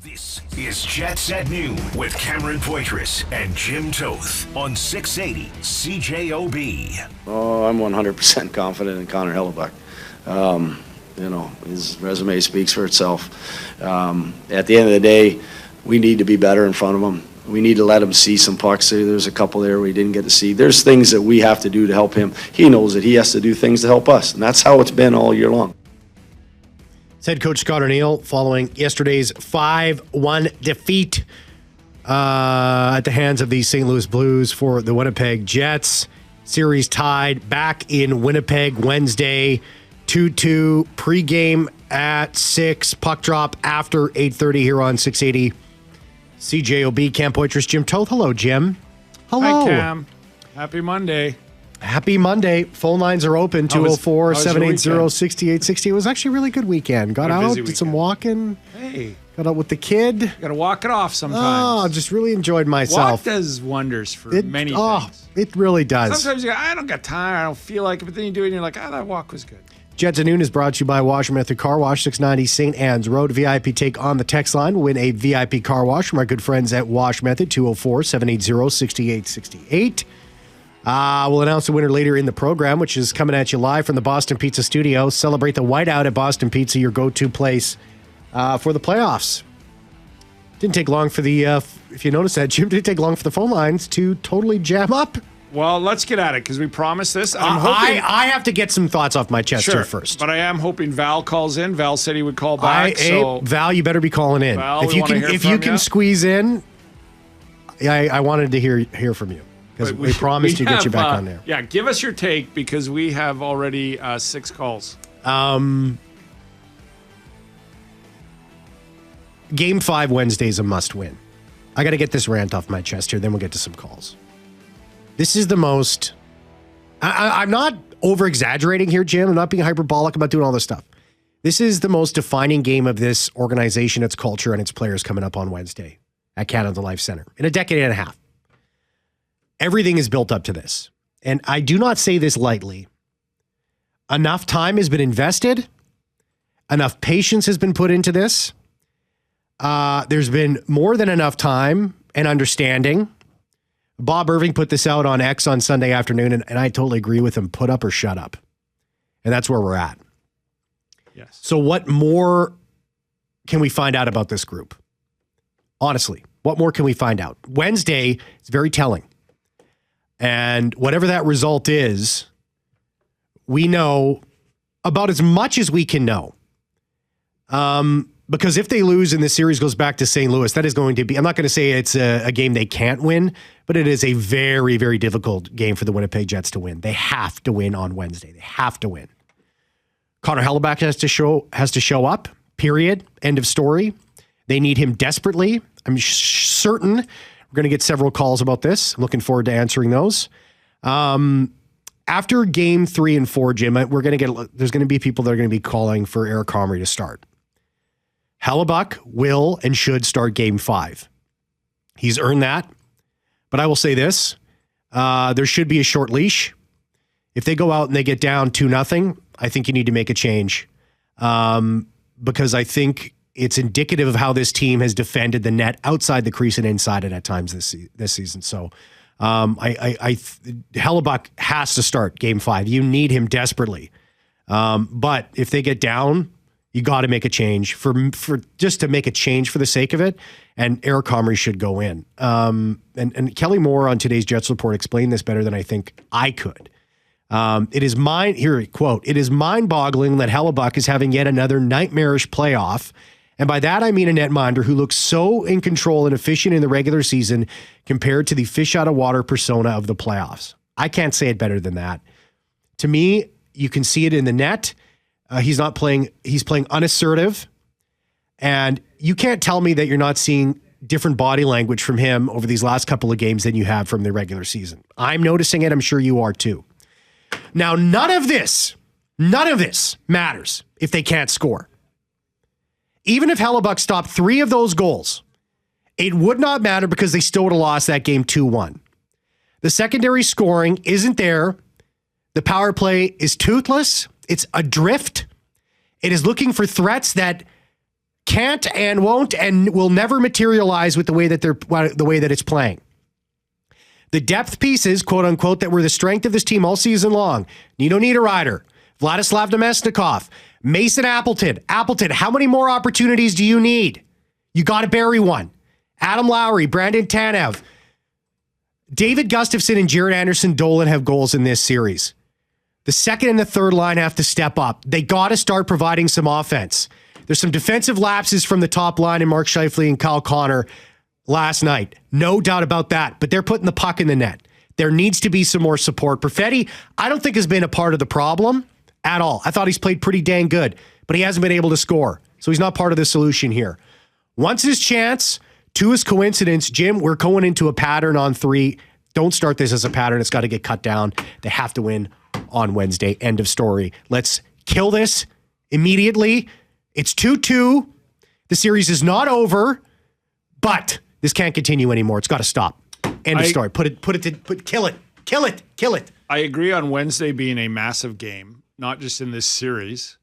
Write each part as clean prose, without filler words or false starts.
This is Jets at Noon with Cameron Poitras and Jim Toth on 680 CJOB. Oh, I'm 100% confident in Connor Hellebuyck. His resume speaks for itself. At the end of the day, we need to be better in front of him. We need to let him see some pucks. There's a couple there we didn't get to see. There's things that we have to do to help him. He knows that he has to do things to help us, and that's how it's been all year long. Head coach Scott O'Neill following yesterday's 5-1 defeat at the hands of the St. Louis Blues for the Winnipeg Jets. Series tied back in Winnipeg Wednesday, 2-2. Pre-game at 6. Puck drop after 8:30 here on 680 CJOB. Cam Poitras, Jim Toth. Hello, Jim. Hello. Hi, Cam. Happy Monday. Happy Monday. Phone lines are open, 204-780-6860. It was actually a really good weekend. Got out, did some walking. Hey. Got out with the kid. Got to walk it off sometimes. Oh, just really enjoyed myself. Walk does wonders for many things. Oh, it really does. Sometimes you go, I don't got time, I don't feel like it, but then you do it and you're like, that walk was good. Jets at Noon is brought to you by Washer Method Car Wash, 690 St. Anne's Road. VIP take on the text line. Win a VIP car wash from our good friends at Wash Method, 204-780-6868. We'll announce the winner later in the program, which is coming at you live from the Boston Pizza Studio. Celebrate the whiteout at Boston Pizza, your go-to place for the playoffs. Didn't take long for the, if you notice that, Jim, didn't take long for the phone lines to totally jam up. Well, let's get at it because we promised this. I have to get some thoughts off my chest here first. But I am hoping Val calls in. Val said he would call back. Val, you better be calling in. Val, if you can squeeze in, I wanted to hear from you. Because we promised to get you back on there. Yeah, give us your take because we have already 6 calls. Game 5 Wednesday is a must-win. I got to get this rant off my chest here, then we'll get to some calls. This is the most... I'm not over-exaggerating here, Jim. I'm not being hyperbolic about doing all this stuff. This is the most defining game of this organization, its culture, and its players coming up on Wednesday at Canada Life Center in a decade and a half. Everything is built up to this. And I do not say this lightly. Enough time has been invested. Enough patience has been put into this. There's been more than enough time and understanding. Bob Irving put this out on X on Sunday afternoon, and I totally agree with him. Put up or shut up. And that's where we're at. Yes. So what more can we find out about this group? Honestly, what more can we find out? Wednesday is very telling. And whatever that result is, we know about as much as we can know. Because if they lose and the series goes back to St. Louis, that is going to be, I'm not going to say it's a game they can't win, but it is a very, very difficult game for the Winnipeg Jets to win. They have to win on Wednesday. They have to win. Connor Hellebuyck has to show up, period. End of story. They need him desperately. I'm certain we're going to get several calls about this. I'm looking forward to answering those. After game 3 and 4, Jim, there's going to be people that are going to be calling for Eric Comrie to start. Hellebuyck will and should start game 5. He's earned that. But I will say this, there should be a short leash. If they go out and they get down 2-0, I think you need to make a change. Because I think it's indicative of how this team has defended the net outside the crease and inside it at times this season. So Hellebuyck has to start game 5. You need him desperately. But if they get down, you got to make a change for just to make a change for the sake of it. And Eric Comrie should go in. And Kelly Moore on today's Jets Report explained this better than I think I could. It is mind-boggling that Hellebuyck is having yet another nightmarish playoff. And by that, I mean a netminder who looks so in control and efficient in the regular season compared to the fish-out-of-water persona of the playoffs. I can't say it better than that. To me, you can see it in the net. He's playing unassertive. And you can't tell me that you're not seeing different body language from him over these last couple of games than you have from the regular season. I'm noticing it. I'm sure you are too. Now, none of this matters if they can't score. Even if Hellebuyck stopped 3 of those goals, it would not matter because they still would have lost that game 2-1. The secondary scoring isn't there. The power play is toothless. It's adrift. It is looking for threats that can't and won't and will never materialize with the way that it's playing. The depth pieces, quote unquote, that were the strength of this team all season long. Nino Niederreiter, Vladislav Namestnikov, Mason Appleton. Appleton, how many more opportunities do you need? You got to bury one. Adam Lowry, Brandon Tanev, David Gustafsson, and Jared Anderson-Dolan have goals in this series. The second and the third line have to step up. They got to start providing some offense. There's some defensive lapses from the top line in Mark Scheifele and Kyle Connor last night. No doubt about that. But they're putting the puck in the net. There needs to be some more support. Perfetti, I don't think has been a part of the problem at all. I thought he's played pretty dang good, but he hasn't been able to score. So he's not part of the solution here. Once his chance, two is coincidence. Jim, we're going into a pattern on 3. Don't start this as a pattern. It's got to get cut down. They have to win on Wednesday. End of story. Let's kill this immediately. It's 2-2. The series is not over, but this can't continue anymore. It's got to stop. End of story. Kill it. I agree on Wednesday being a massive game, not just in this series,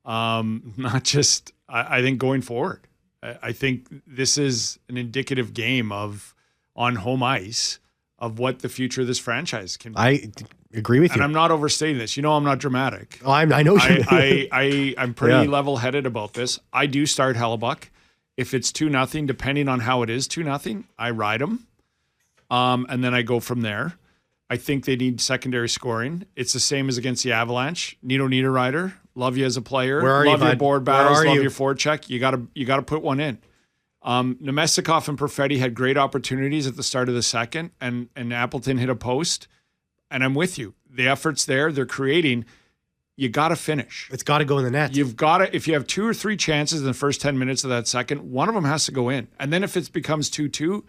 not just, I think going forward. I think this is an indicative game on home ice of what the future of this franchise can be. I agree with you. And I'm not overstating this. You know I'm not dramatic. Oh, I know you. I'm pretty level-headed about this. I do start Hellebuyck. If it's 2-0, depending on how it is 2-0, I ride him. And then I go from there. I think they need secondary scoring. It's the same as against the Avalanche. Nino Niederreiter, love you as a player. Where are love you, your bud? board battles. Where are love you? your forecheck. You gotta put one in. Namestnikov and Perfetti had great opportunities at the start of the second, and Appleton hit a post. And I'm with you. The effort's there. They're creating. You got to finish. It's got to go in the net. You've got to, if you have 2 or 3 chances in the first 10 minutes of that second, one of them has to go in. And then if it becomes 2-2,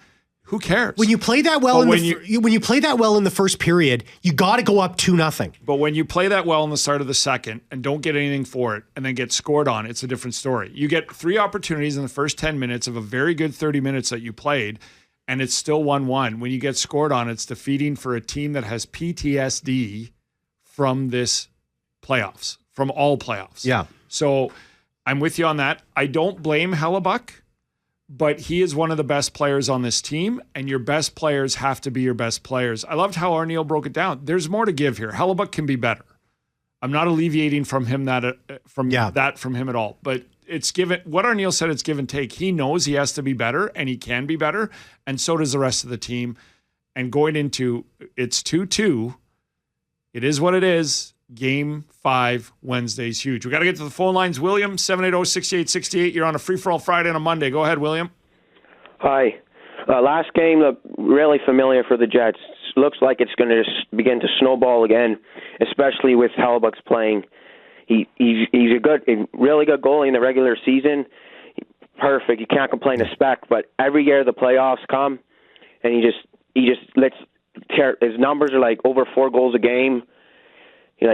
who cares? When you play that well when you play that well in the first period, you got to go up 2-0. But when you play that well in the start of the second and don't get anything for it and then get scored on, it's a different story. You get 3 opportunities in the first 10 minutes of a very good 30 minutes that you played, and it's still 1-1. When you get scored on, it's defeating for a team that has PTSD from this playoffs, from all playoffs. Yeah. So I'm with you on that. I don't blame Hellebuyck, but he is one of the best players on this team, and your best players have to be your best players. I loved how Arniel broke it down. There's more to give here. Hellebuyck can be better. I'm not alleviating from him from him at all, but it's given. What Arniel said, it's give and take. He knows he has to be better, and he can be better, and so does the rest of the team. And going into it's 2-2, it is what it is. Game 5 Wednesday's huge. We got to get to the phone lines. William, 780-6868. You're on a free-for-all Friday on a Monday. Go ahead, William. Hi. Last game looked really familiar for the Jets. Looks like it's going to begin to snowball again, especially with Hellebuyck's playing. He's a really good goalie in the regular season. Perfect. You can't complain a speck. But every year the playoffs come, and he just lets tear. His numbers are like over 4 goals a game. He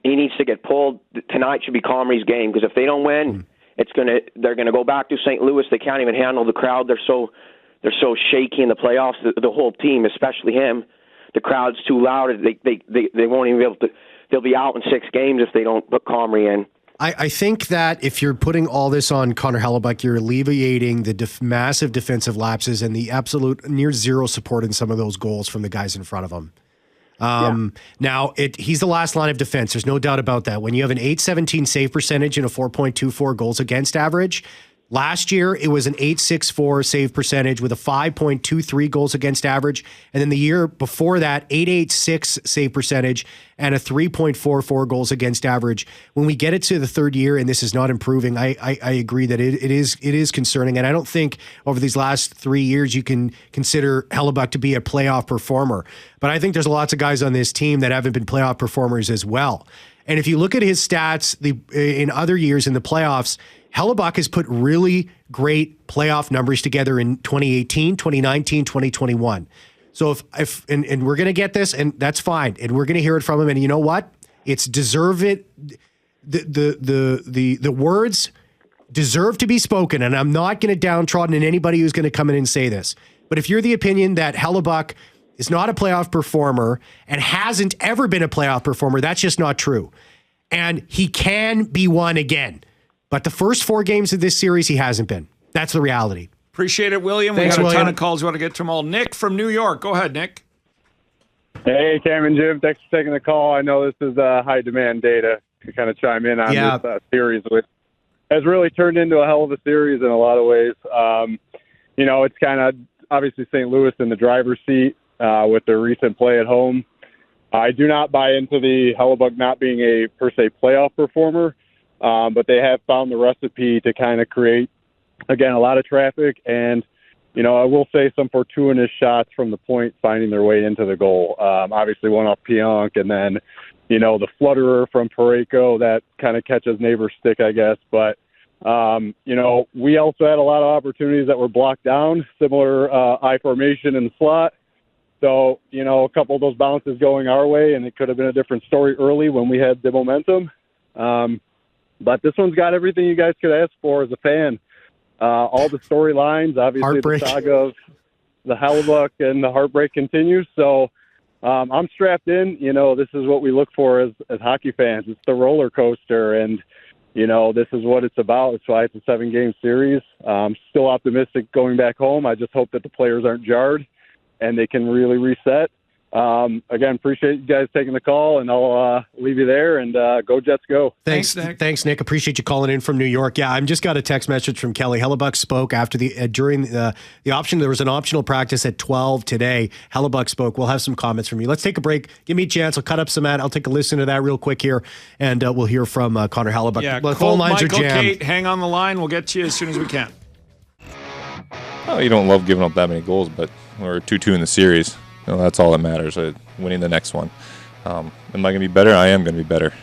needs to get pulled. Tonight should be Comrie's game, because if they don't win, they're gonna go back to St. Louis. They can't even handle the crowd. They're so shaky in the playoffs. The whole team, especially him. The crowd's too loud. They won't even be able to. They'll be out in 6 games if they don't put Comrie in. I think that if you're putting all this on Connor Hellebuyck, you're alleviating the massive defensive lapses and the absolute near zero support in some of those goals from the guys in front of him. Now, he's the last line of defense. There's no doubt about that. When you have an .817 save percentage and a 4.24 goals against average, last year it was an .864 save percentage with a 5.23 goals against average. And then the year before that, .886 save percentage and a 3.44 goals against average. When we get it to the third year and this is not improving, I agree that it is concerning. And I don't think over these last 3 years you can consider Hellebuyck to be a playoff performer. But I think there's lots of guys on this team that haven't been playoff performers as well. And if you look at his stats in other years in the playoffs, Hellebuyck has put really great playoff numbers together in 2018, 2019, 2021. So if we're going to get this, and that's fine, and we're going to hear it from him, and you know what? It's deserve it. The words deserve to be spoken, and I'm not going to downtrodden in anybody who's going to come in and say this. But if you're the opinion that Hellebuyck is not a playoff performer and hasn't ever been a playoff performer, that's just not true. And he can be one again. But the first 4 games of this series, he hasn't been. That's the reality. Appreciate it, William. Thanks, we got a ton William. of calls. We want to get to them all. Nick from New York. Go ahead, Nick. Hey, Cam and Jim. Thanks for taking the call. I know this is high-demand data to kind of chime in on this series, which has really turned into a hell of a series in a lot of ways. It's kind of obviously St. Louis in the driver's seat with their recent play at home. I do not buy into the Hellebuyck not being a, per se, playoff performer, but they have found the recipe to kind of create, again, a lot of traffic and, I will say some fortuitous shots from the point finding their way into the goal. Obviously one off Pionk and then, the flutterer from Parayko that kind of catches neighbor's stick, I guess. But, we also had a lot of opportunities that were blocked down, similar I formation in the slot. So, a couple of those bounces going our way, and it could have been a different story early when we had the momentum. But this one's got everything you guys could ask for as a fan. All the storylines, obviously Heartbreak. The saga of the Hellebuyck and the heartbreak continues. So I'm strapped in. This is what we look for as hockey fans. It's the roller coaster, and, this is what it's about. That's why it's a 7-game series. I'm still optimistic going back home. I just hope that the players aren't jarred and they can really reset. Again, appreciate you guys taking the call, and I'll leave you there, and go Jets go. Thanks, Nick. Appreciate you calling in from New York. Yeah, I'm just got a text message from Kelly. Hellebuyck spoke after during the option. There was an optional practice at 12 today. Hellebuyck spoke. We'll have some comments from you. Let's take a break. Give me a chance. I'll cut up some ad. I'll take a listen to that real quick here, and we'll hear from Connor Hellebuyck. Yeah, the phone lines Michael, are jammed. Kate, hang on the line. We'll get to you as soon as we can. Oh, you don't love giving up that many goals, but we're 2-2 in the series. That's all that matters, winning the next one. Am I going to be better? I am going to be better.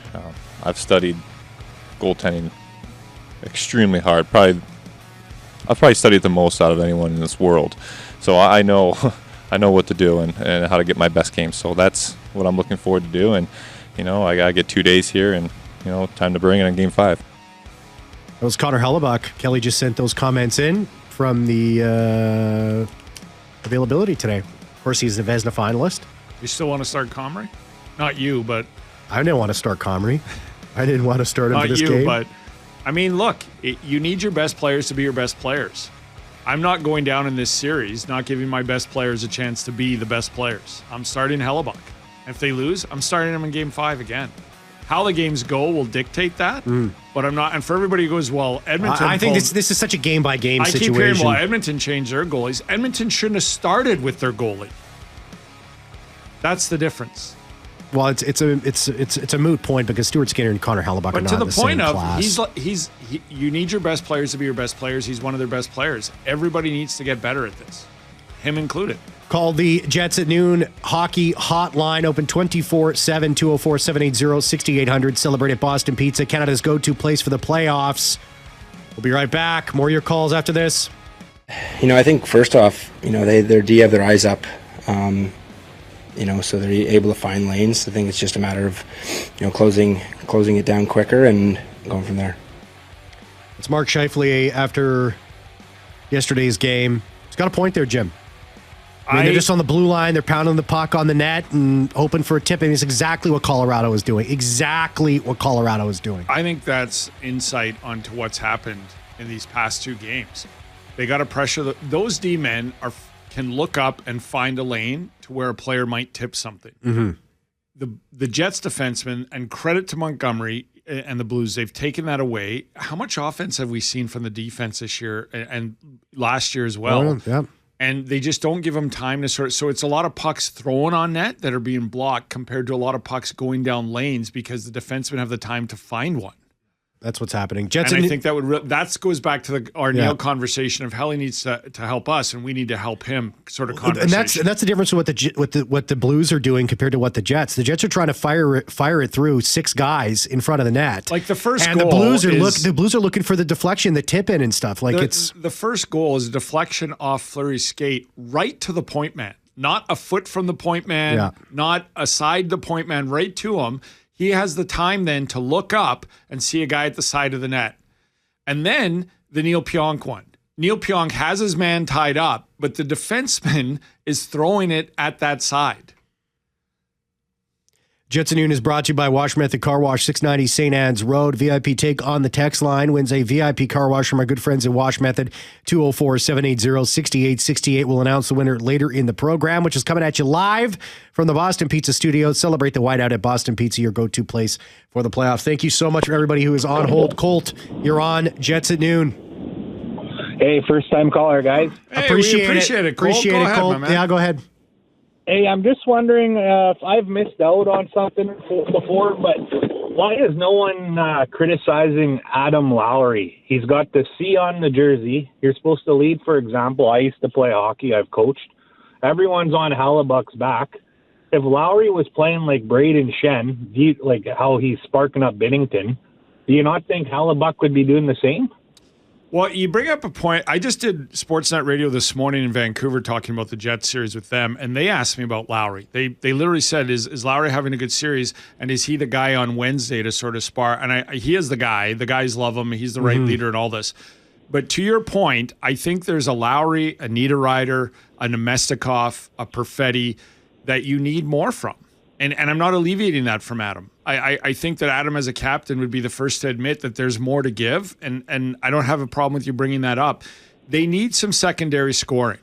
I've studied goaltending extremely hard. I've probably studied the most out of anyone in this world. So I know I know what to do and how to get my best game. So that's what I'm looking forward to do. And, I got to get 2 days here and, time to bring it in Game 5. That was Connor Hellebuyck. Kelly just sent those comments in from the availability today. Of course, he's the Vezina finalist. You still want to start Comrie? Not you, but... I didn't want to start Comrie. I didn't want to start him for this game. But, look, you need your best players to be your best players. I'm not going down in this series not giving my best players a chance to be the best players. I'm starting Hellebuyck. If they lose, I'm starting them in Game 5 again. How the games go will dictate that, but I'm not. And for everybody who goes, well, Edmonton... I think this is such a game-by-game situation. I keep hearing, well, Edmonton changed their goalies. Edmonton shouldn't have started with their goalie. That's the difference. Well, it's a moot point because Stuart Skinner and Connor Hellebuyck are not in the same class. You need your best players to be your best players. He's one of their best players. Everybody needs to get better at this, him included. Call the Jets at Noon hockey hotline, open 24/7, 204-780-6800. Celebrate at Boston Pizza, Canada's go-to place for the playoffs. We'll be right back. More of your calls after this. I think first off, their D have their eyes up, so they're able to find lanes. I think it's just a matter of, closing it down quicker and going from there. It's Mark Scheifele after yesterday's game. He's got a point there, Jim. They're just on the blue line. They're pounding the puck on the net and hoping for a tip. And it's exactly what Colorado is doing. I think that's insight onto what's happened in these past 2 games. They got to pressure. Those D-men can look up and find a lane to where a player might tip something. Mm-hmm. The Jets defensemen, and credit to Montgomery and the Blues, they've taken that away. How much offense have we seen from the defense this year and last year as well? Yeah. And they just don't give them time to sort of. So it's a lot of pucks thrown on net that are being blocked compared to a lot of pucks going down lanes because the defensemen have the time to find one. That's what's happening. Jets, and I think that goes back to our Neil conversation of how he needs to help us, and we need to help him. Sort of conversation. And that's the difference with what the Blues are doing compared to what the Jets. The Jets are trying to fire it through 6 guys in front of the net. Like the first and goal, the Blues are looking for the deflection, the tip in and stuff. Like the first goal is a deflection off Fleury's skate right to the point man, not a foot from the point man, not aside the point man, right to him. He has the time then to look up and see a guy at the side of the net. And then the Neil Pionk one. Neil Pionk has his man tied up, but the defenseman is throwing it at that side. Jets at Noon is brought to you by Wash Method Car Wash, 690 St. Anne's Road. VIP take on the text line wins a VIP car wash from our good friends at Wash Method. 204-780-6868. We'll announce the winner later in the program, which is coming at you live from the Boston Pizza Studios. Celebrate the whiteout at Boston Pizza, your go-to place for the playoffs. Thank you so much for everybody who is on hold. Colt, you're on Jets at Noon. Hey, first-time caller, guys. Hey, Appreciate it, Colt. Appreciate Go it, ahead, Colt. my man. Yeah, go ahead. Hey, I'm just wondering if I've missed out on something before, but why is no one criticizing Adam Lowry? He's got the C on the jersey. You're supposed to lead, for example. I used to play hockey. I've coached. Everyone's on Hellebuyck's back. If Lowry was playing like Braden Shen, like how he's sparking up Binnington, do you not think Hellebuyck would be doing the same? Well, you bring up a point. I just did Sportsnet Radio this morning in Vancouver talking about the Jets series with them, and they asked me about Lowry. They literally said, is Lowry having a good series, and is he the guy on Wednesday to sort of spar? And he is the guy. The guys love him. He's the right leader and all this. But to your point, I think there's a Lowry, a Niederreiter, a Nemestikov, a Perfetti that you need more from. And I'm not alleviating that from Adam. I think that Adam as a captain would be the first to admit that there's more to give, and I don't have a problem with you bringing that up. They need some secondary scoring,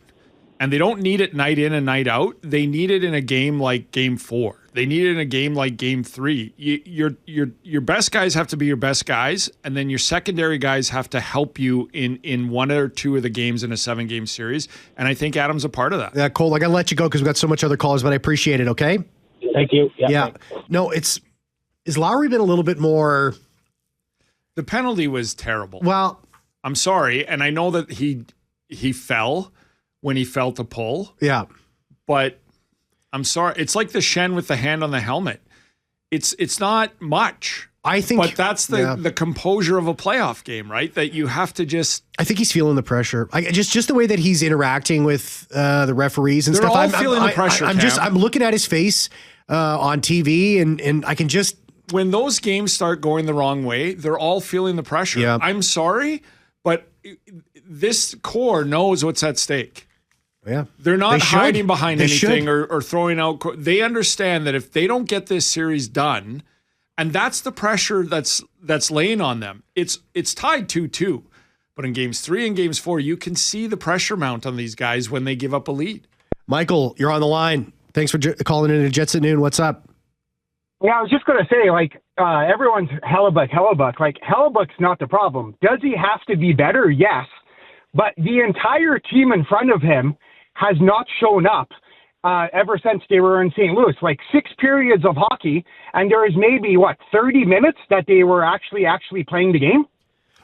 and they don't need it night in and night out. They need it in a game like Game 4. They need it in a game like Game 3. Your best guys have to be your best guys, and then your secondary guys have to help you in one or two of the games in a 7-game series, and I think Adam's a part of that. Yeah, Cole, I got to let you go because we've got so much other calls, but I appreciate it, okay? Thank you. Yeah. No, is Lowry been a little bit more... The penalty was terrible. Well... I'm sorry, and I know that he fell when he fell to pull. Yeah. But I'm sorry. It's like the Shen with the hand on the helmet. It's not much. I think... But that's the composure of a playoff game, right? That you have to just... I think he's feeling the pressure. Just the way that he's interacting with the referees and stuff. I'm feeling the pressure, I'm looking at his face on TV, and I can just... When those games start going the wrong way, they're all feeling the pressure. Yeah. I'm sorry, but this core knows what's at stake. Yeah. They're not hiding behind They anything should. or throwing out. They understand that if they don't get this series done, and that's the pressure that's laying on them. It's tied 2-2. But in games 3 and games 4, you can see the pressure mount on these guys when they give up a lead. Michael, you're on the line. Thanks for calling in to Jets at Noon. What's up? Yeah, I was just going to say, everyone's Hellebuyck. Like, Hellebuck's not the problem. Does he have to be better? Yes. But the entire team in front of him has not shown up ever since they were in St. Louis. Like, 6 periods of hockey, and there is maybe, 30 minutes that they were actually playing the game?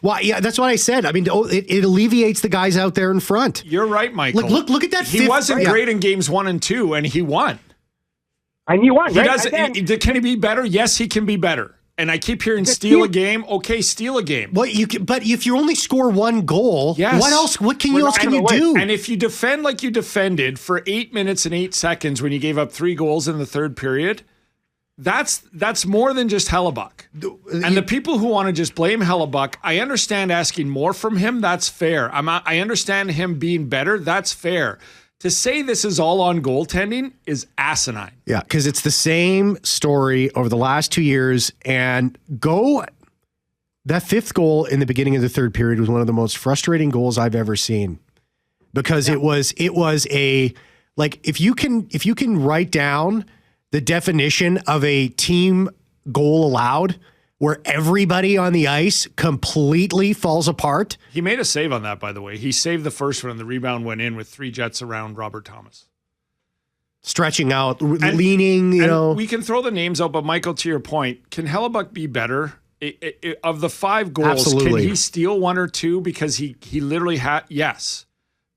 Well, yeah, that's what I said. I mean, it alleviates the guys out there in front. You're right, Michael. Look at that. He wasn't great in games 1 and 2, and he won. And you won, right? Can he be better? Yes, he can be better. And I keep hearing steal a game. Okay, steal a game. Well, but if you only score 1 goal, yes. what else? What can you do? And if you defend like you defended for 8 minutes and 8 seconds when you gave up 3 goals in the third period, that's more than just Hellebuyck. And the people who want to just blame Hellebuyck, I understand asking more from him. That's fair. I understand him being better. That's fair. To say this is all on goaltending is asinine. Yeah, because it's the same story over the last 2 years. And that 5th goal in the beginning of the third period was one of the most frustrating goals I've ever seen. Because it was a, like, if you can write down the definition of a team goal allowed, where everybody on the ice completely falls apart. He made a save on that, by the way. He saved the first one, and the rebound went in with 3 Jets around Robert Thomas. Stretching out, leaning, you know. We can throw the names out, but Michael, to your point, can Hellebuyck be better? Of the 5 goals, Absolutely. Can he steal 1 or 2? Because he literally had, yes.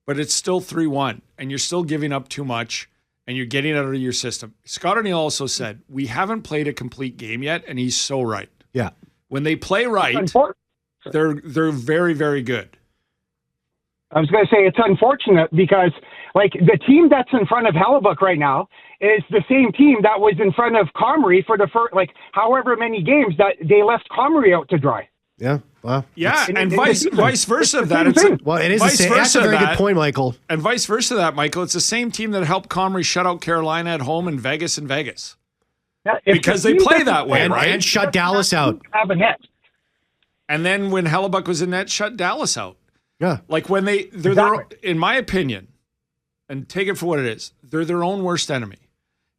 But it's still 3-1, and you're still giving up too much, and you're getting out of your system. Scott O'Neill also said, we haven't played a complete game yet, and he's so right. Yeah. When they play right, they're very, very good. I was going to say it's unfortunate because, the team that's in front of Hellebuyck right now is the same team that was in front of Comrie for the first, however many games that they left Comrie out to dry. Yeah. Well, yeah, and vice versa. It is the same. That's a very good point, Michael. And vice versa that, Michael. It's the same team that helped Comrie shut out Carolina at home and Vegas in Vegas. because they play that way, right? And shut Dallas out. Have a net. And then when Hellebuyck was in net, shut Dallas out. Yeah. Like when they're Exactly. in my opinion, and take it for what it is, they're their own worst enemy.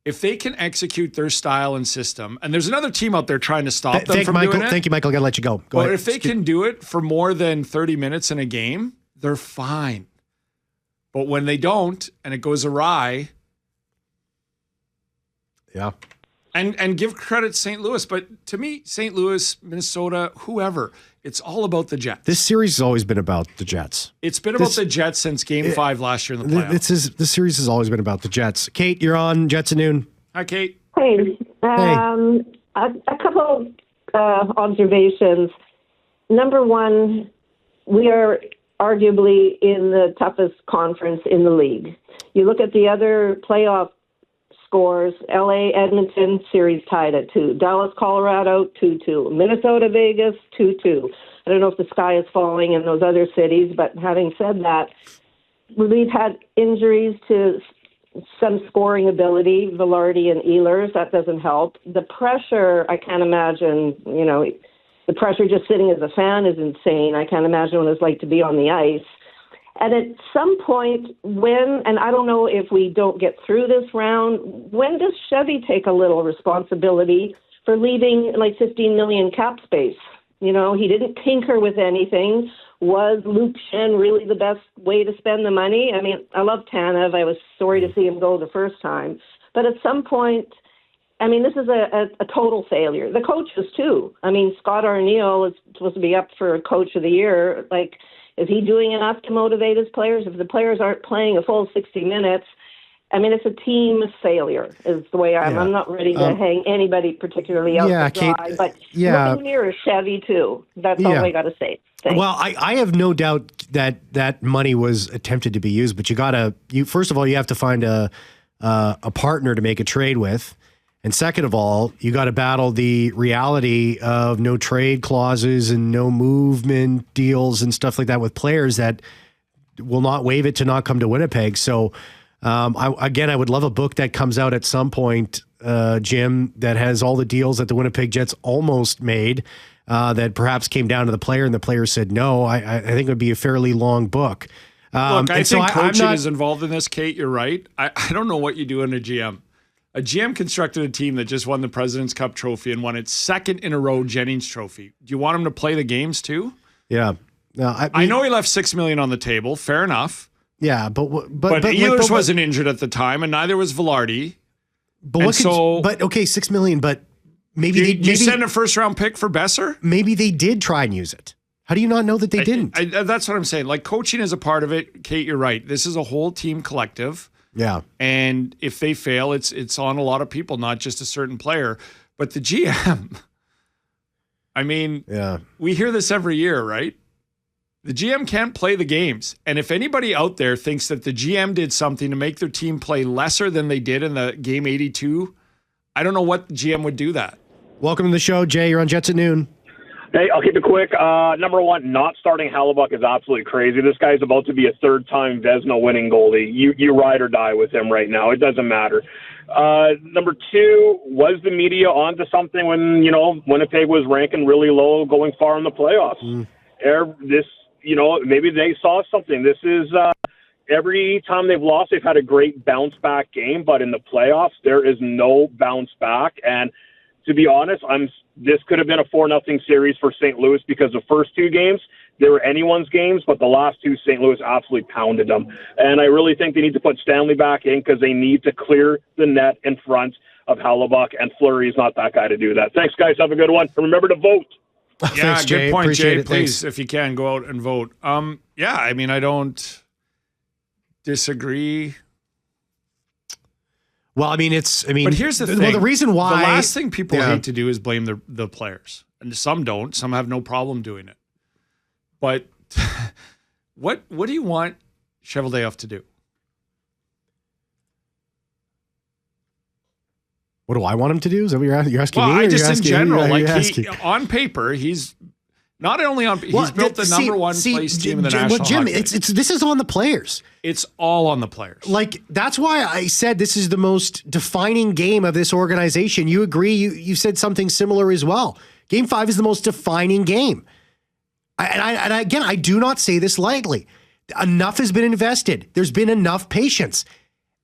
If they can execute their style and system, and there's another team out there trying to stop them from doing it. Thank you, Michael. I got to let you go. Go But ahead. if they can do it for more than 30 minutes in a game, they're fine. But when they don't, and it goes awry, yeah. And give credit to St. Louis, but to me, St. Louis, Minnesota, whoever, it's all about the Jets. This series has always been about the Jets. It's been about the Jets since Game 5 last year in the playoffs. This series has always been about the Jets. Kate, you're on Jets at Noon. Hi, Kate. Hey. A couple observations. Number one, we are arguably in the toughest conference in the league. You look at the other playoff scores, LA, Edmonton, series tied at 2. Dallas, Colorado, 2-2. Minnesota, Vegas, 2-2. I don't know if the sky is falling in those other cities, but having said that, we've had injuries to some scoring ability, Velarde and Ehlers. That doesn't help. The pressure, I can't imagine, the pressure just sitting as a fan is insane. I can't imagine what it's like to be on the ice. And at some point and I don't know if we don't get through this round, when does Chevy take a little responsibility for leaving like $15 million cap space? He didn't tinker with anything. Was Luke Shen really the best way to spend the money? I mean, I love Tanev. I was sorry to see him go the first time. But at some point, this is a total failure. The coaches, too. Scott Arniel is supposed to be up for Coach of the Year. Is he doing enough to motivate his players? If the players aren't playing a full 60 minutes, it's a team failure is the way I'm. I'm not ready to hang anybody particularly out to dry. Kate, but looking near Chevy, too. That's all I got to say. Thanks. Well, I have no doubt that money was attempted to be used, but first of all, you have to find a partner to make a trade with. And second of all, you got to battle the reality of no trade clauses and no movement deals and stuff like that with players that will not waive it to not come to Winnipeg. So, I would love a book that comes out at some point, Jim, that has all the deals that the Winnipeg Jets almost made that perhaps came down to the player and the player said no. I think it would be a fairly long book. Look, I think coaching is involved in this, Kate. You're right. I don't know what you do in a GM. A GM constructed a team that just won the President's Cup trophy and won its second in a row Jennings Trophy. Do you want him to play the games too? Yeah. No, I know he left $6 million on the table. Fair enough. Yeah, but Ehlers wasn't injured at the time, and neither was Velarde. $6 million. But maybe you send a first round pick for Besser. Maybe they did try and use it. How do you not know that they didn't? That's what I'm saying. Like coaching is a part of it. Kate, you're right. This is a whole team collective. Yeah. And if they fail, it's on a lot of people, not just a certain player. But the GM, we hear this every year, right? The GM can't play the games. And if anybody out there thinks that the GM did something to make their team play lesser than they did in the game 82, I don't know what GM would do that. Welcome to the show, Jay. You're on Jets at Noon. Hey, I'll keep it quick. Number one, not starting Hellebuyck is absolutely crazy. This guy's about to be a third-time Vezina winning goalie. You ride or die with him right now. It doesn't matter. Number two, was the media onto something when, Winnipeg was ranking really low going far in the playoffs? Maybe they saw something. This is every time they've lost, they've had a great bounce-back game, but in the playoffs, there is no bounce back. And to be honest, this could have been a 4-0 series for St. Louis because the first two games, they were anyone's games, but the last two, St. Louis absolutely pounded them. And I really think they need to put Stanley back in because they need to clear the net in front of Hellebuyck, and Fleury is not that guy to do that. Thanks, guys. Have a good one. Remember to vote. Yeah, Thanks, good point, Appreciate Jay. it. Please, Thanks. if you can, go out and vote. I don't disagree. Well, but here's the thing. Well, the reason why the last thing people hate to do is blame the players, and some don't. Some have no problem doing it. But what do you want Cheveldayoff to do? What do I want him to do? Is that what you're asking me? Well, Or just you're in asking general, me? like on paper, he's Not only on, he's built the number one place team in the National Jim, Hockey League. this is on the players. It's all on the players. Like, that's why I said this is the most defining game of this organization. You agree? You said something similar as well. Game 5 is the most defining game. And again, I do not say this lightly. Enough has been invested. There's been enough patience.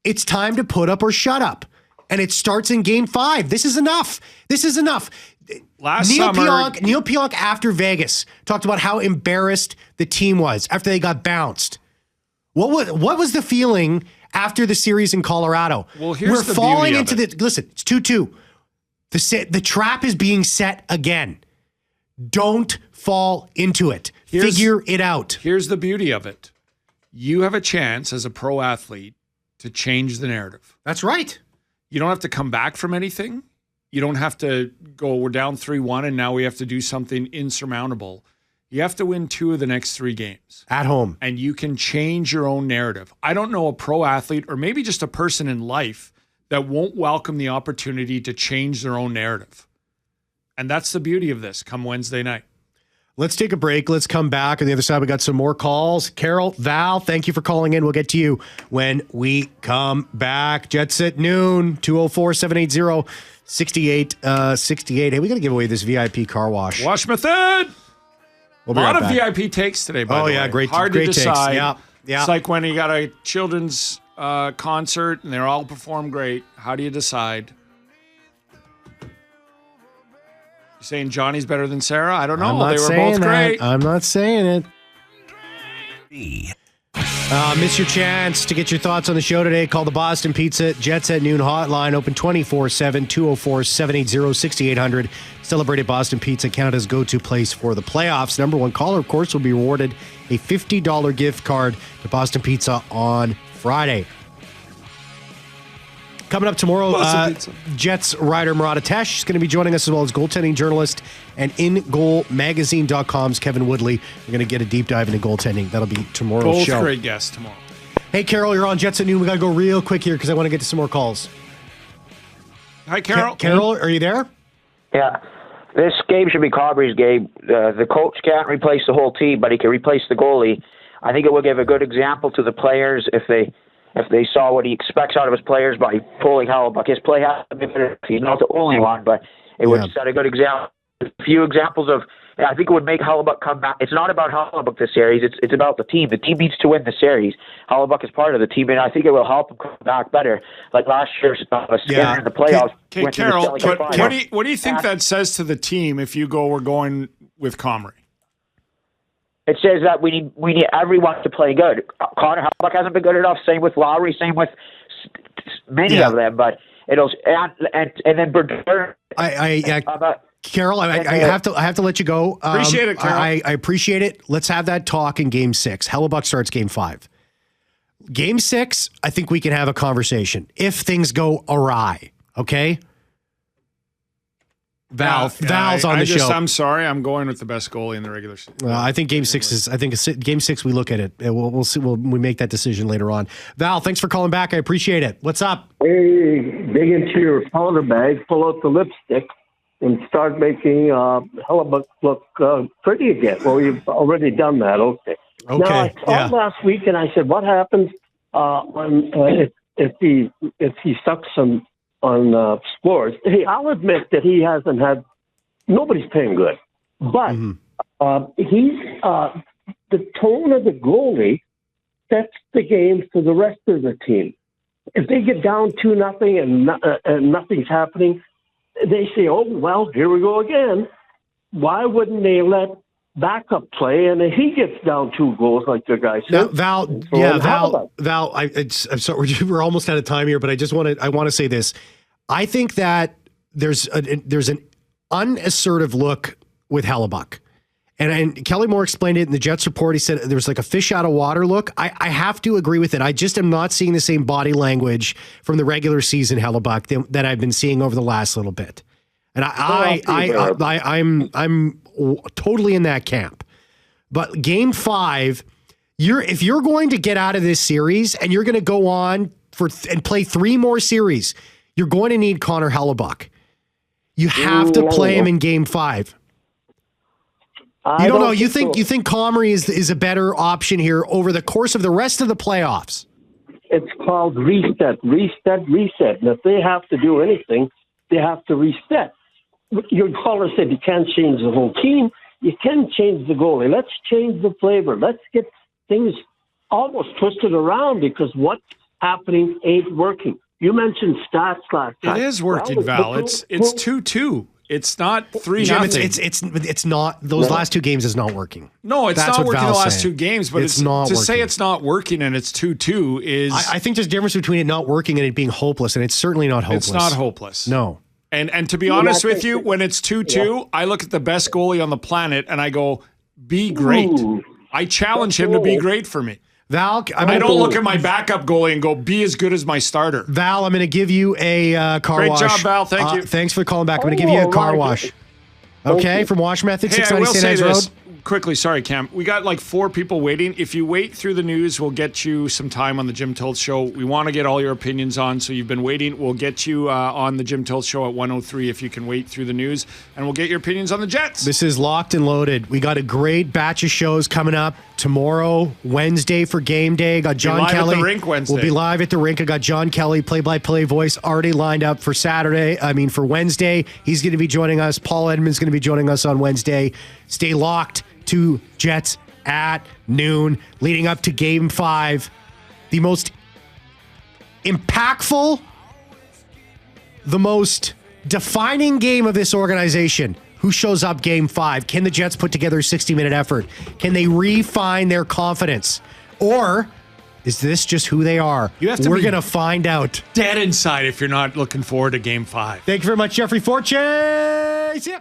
It's time to put up or shut up. And it starts in game 5. This is enough. This is enough. Neil Pionk after Vegas talked about how embarrassed the team was after they got bounced. What was the feeling after the series in Colorado? Well, here's We're the falling beauty into of it. listen, it's 2-2. The trap is being set again. Don't fall into it. Figure it out. Here's the beauty of it. You have a chance as a pro athlete to change the narrative. That's right. You don't have to come back from anything. You don't have to go, we're down 3-1 and now we have to do something insurmountable. You have to win 2 of the next 3 games. At home. And you can change your own narrative. I don't know a pro athlete or maybe just a person in life that won't welcome the opportunity to change their own narrative. And that's the beauty of this come Wednesday night. Let's take a break. Let's come back. On the other side, we got some more calls. Carol, Val, thank you for calling in. We'll get to you when we come back. Jets at noon, 204-780-6868. Hey, we got to give away this VIP car wash. Wash method! We'll a lot right of back. VIP takes today, by the way. Oh, yeah, great. Hard great to decide. Takes. Yeah. It's like when you got a children's concert and they're all perform great. How do you decide? You saying Johnny's better than Sarah? I don't know. They were both great. I'm not saying it. Miss your chance to get your thoughts on the show today. Call the Boston Pizza Jets at noon hotline. Open 24/7, 204-780-6800. Celebrated Boston Pizza, Canada's go-to place for the playoffs. Number one caller, of course, will be rewarded a $50 gift card to Boston Pizza on Friday. Coming up tomorrow, Jets writer Murat Atesh is going to be joining us, as well as goaltending journalist and InGoalMagazine.com's Kevin Woodley. We're going to get a deep dive into goaltending. That'll be tomorrow's show. Both great guests tomorrow. Hey, Carol, you're on Jets at noon. We got to go real quick here because I want to get to some more calls. Hi, Carol. Carol, are you there? Yeah. This game should be Comrie's game. The coach can't replace the whole team, but he can replace the goalie. I think it will give a good example to the players if they saw what he expects out of his players by pulling Hellebuyck. His play has to be better. He's not the only one, but it would set a good example. A few examples of, I think it would make Hellebuyck come back. It's not about Hellebuyck this series. It's about the team. The team needs to win the series. Hellebuyck is part of the team, and I think it will help him come back better. Like last year's in the playoffs. Okay, Carol, what do you think that says to the team if you go, we're going with Comrie? It says that we need everyone to play good. Connor Hellebuyck hasn't been good enough. Same with Lowry. Same with many of them. But it'll and then Berger. Carol, I have to let you go. Appreciate it, Carol. I appreciate it. Let's have that talk in Game 6. Hellebuyck starts Game 5. Game 6, I think we can have a conversation if things go awry. Okay. Val's on the show. I'm sorry. I'm going with the best goalie in the regular season. I think Game 6 is. I think Game 6. We look at it. We'll see. We make that decision later on. Val, thanks for calling back. I appreciate it. What's up? Hey, dig into your powder bag, pull out the lipstick, and start making Hellebuyck look pretty again. Well, you've already done that. Okay. Now I called last week and I said, what happens when if he sucks on scores? Hey, I'll admit that he hasn't had. Nobody's playing good, but he's the tone of the goalie sets the game for the rest of the team. If they get down 2-0 and nothing's happening, they say, "Oh well, here we go again." Why wouldn't they let backup play? And if he gets down 2 goals, like the guy said, Val. I'm sorry, we're almost out of time here, but I want to say this. I think that there's an unassertive look with Hellebuyck. And Kelly Moore explained it in the Jets report. He said there was like a fish out of water look. I have to agree with it. I just am not seeing the same body language from the regular season Hellebuyck that I've been seeing over the last little bit. And I'm totally in that camp. But Game 5, if you're going to get out of this series and you're going to go on and play 3 more series, you're going to need Connor Hellebuyck. You have to play him in Game 5. You don't know. You think Comrie is a better option here over the course of the rest of the playoffs? It's called reset. And if they have to do anything, they have to reset. Your caller said you can't change the whole team. You can change the goalie. Let's change the flavor. Let's get things almost twisted around because what's happening ain't working. You mentioned stats last time. It is working, Val. It's 2-2. It's not 3-0. It's not. Those last two games is not working. No, it's That's not what working Val's the last saying. 2 games. But It's not to working. say it's not working and it's 2-2 is. I think there's a difference between it not working and it being hopeless, and it's certainly not hopeless. It's not hopeless. No. And to be honest with you, when it's 2-2, I look at the best goalie on the planet and I go, be great. Ooh. I challenge him to be great for me. Val, I don't look at my backup goalie and go, be as good as my starter. Val, I'm going to give you a car Great wash. job, Val. Thank you. Thanks for calling back. I'm going to give you a car wash. Okay, from Wash Method, Hey, I will 690 say St. this Road. quickly. Sorry, Cam. We got like 4 people waiting. If you wait through the news, we'll get you some time on the Jim Toth Show. We want to get all your opinions on, so you've been waiting. We'll get you on the Jim Toth Show at 1:03 if you can wait through the news, and we'll get your opinions on the Jets. This is Locked and Loaded. We got a great batch of shows coming up tomorrow, Wednesday for game day. Got John live Kelly. at the rink Wednesday. We'll be live at the rink. I got John Kelly, play-by-play voice, already lined up for for Wednesday. He's going to be joining us. Paul Edmonds going to be joining us on Wednesday. Stay locked to Jets at noon, leading up to Game 5. The most impactful, the most defining game of this organization. Who shows up Game 5? Can the Jets put together a 60-minute effort? Can they refine their confidence? Or is this just who they are? We're going to find out. Dead inside if you're not looking forward to Game 5. Thank you very much, Jeffrey Fortune. See ya.